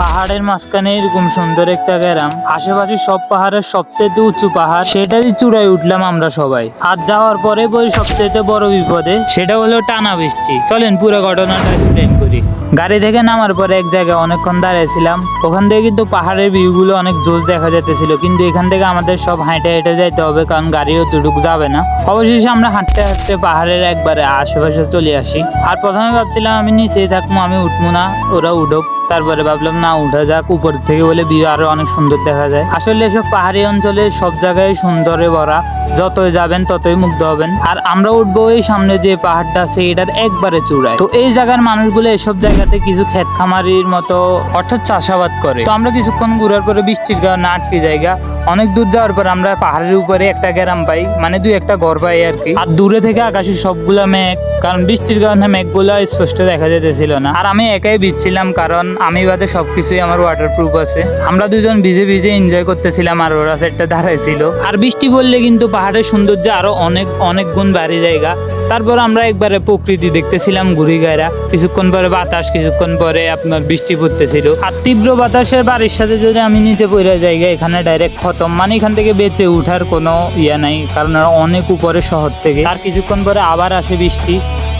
পাহাড়ের মাঝখানে এরকম সুন্দর একটা গ্রাম, আশেপাশে সব পাহাড়ের সবচেয়ে উঁচু পাহাড়, সেটারই চূড়ায় উঠলাম আমরা সবাই। আর যাওয়ার পরে পরে সবচেয়ে বড় বিপদে, সেটা হলো টানা বৃষ্টি। চলেন পুরো ঘটনাটা এক্সপ্লেন করি। গাড়ি থেকে নামার পরে এক জায়গায় অনেকক্ষণ দাঁড়িয়েছিলাম। ওখান থেকে কিন্তু পাহাড়ের ভিউ গুলো অনেক জোশ দেখা যেতেছিল, কিন্তু এখান থেকে আমাদের সব হেঁটে হেঁটে যাইতে হবে, কারণ গাড়ি অতটুকু যাবে না। অবশেষে আমরা হাঁটতে হাঁটতে পাহাড়ের একবারে আশেপাশে চলে আসি। আর প্রথমে ভাবছিলাম আমি নিচেই থাকবো, আমি উঠবো না, ওরা উঠুক। তারপরে ভাবলাম না, উঠা যাক, উপর থেকে বলে ভিউ আরো অনেক সুন্দর দেখা যায়। আসলে এসব পাহাড়ি অঞ্চলে সব জায়গায় সুন্দরে ভরা, যতই যাবেন ততই মুগ্ধ হবেন। আর আমরা উঠবো এই সামনে যে পাহাড়টা আছে এটার একবারে চূড়ায়। তো এই জায়গার মানুষগুলো এসব জায়গাতে কিছু ক্ষেত খামারির মতো অর্থাৎ চাষাবাদ করে। তো আমরা কিছুক্ষণ ঘুরার পরে বৃষ্টির কারণে আটকে জায়গা, অনেক দূর যাওয়ার পর আমরা পাহাড়ের উপরে একটা গ্রাম পাই, মানে দুই একটা ঘর পাই আর কি। আর দূরে থেকে আকাশে সবগুলা মেঘ, কারণ বৃষ্টির কারণে মেঘগুলা স্পষ্ট দেখা যেতেছিল না। আর আমি একাই ভিজছিলাম, কারণ আমি বাদে সবকিছুই আমার ওয়াটারপ্রুফ আছে। আমরা দুজন ভিজে ভিজে এনজয় করতেছিলাম, আর ওরা সেটটা দাঁড়াইছিল। আর বৃষ্টি বললে কিন্তু পাহাড়ের সৌন্দর্য আরো অনেক অনেক গুণ বাড়ি জায়গা। তারপর আমরা একবারে প্রকৃতি দেখতেছিলাম ঘুরি গায়রা। কিছুক্ষণ পরে বাতাস, কিছুক্ষণ পরে আপনার বৃষ্টি পড়তেছিল। আর তীব্র বাতাসের বাড়ির সাথে যদি আমি নিচে পড়ে জায়গা, এখানে ডাইরেক্ট খতম, মানে এখান থেকে বেঁচে উঠার কোনো ইয়া নাই, কারণ অনেক উপরে শহর থেকে। আর কিছুক্ষণ পরে আবার আসে বৃষ্টি।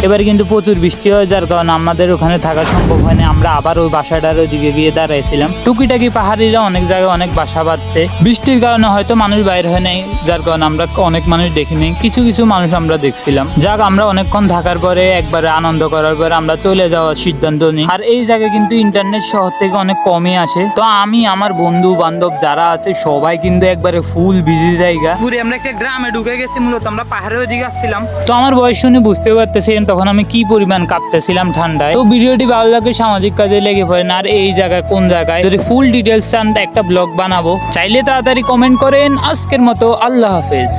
এবার কিন্তু প্রচুর বৃষ্টি হয়, যার কারণে আমাদের ওখানে থাকা সম্ভব হয়নি। আমরা আবার ওই বাসাটার ওইদিকে গিয়ে দাঁড়াইছিলাম। টুকিটাকি পাহাড়িরা অনেক জায়গায় অনেক বাসা বাঁধছে, বৃষ্টির কারণে হয়তো মানুষ বাইর হয় নাই, যার কারণে আমরা অনেক মানুষ দেখিনি। কিছু কিছু মানুষ আমরা দেখছিলাম। যাক, আমরা অনেকক্ষণ থাকার পরে একবারে আনন্দ করার পরে আমরা চলে যাওয়ার সিদ্ধান্ত নিই। আর এই জায়গায় কিন্তু ইন্টারনেট শহর থেকে অনেক কমই আসে। তো আমি, আমার বন্ধু বান্ধব যারা আছে সবাই কিন্তু একবারে ফুল বিজি জায়গা। পুরো আমরা একটা গ্রামে ঢুকে গেছি, মূলত আমরা পাহাড়ের ওইদিকে আসছিলাম। তো আমার বয়স শুনে বুঝতে পারতেছিলেন তখন আমি কি পরিমাণ কাঁপতেছিলাম ঠান্ডায়। তো ভিডিওটি ভালো লাগলে সামাজিক কাজে লেগে পড়েন। আর এই জায়গায় কোন জায়গায় যদি ফুল ডিটেলস চান একটা ব্লগ বানাবো, চাইলে তাড়াতাড়ি কমেন্ট করেন। আজকের মতো আল্লাহ হাফেজ।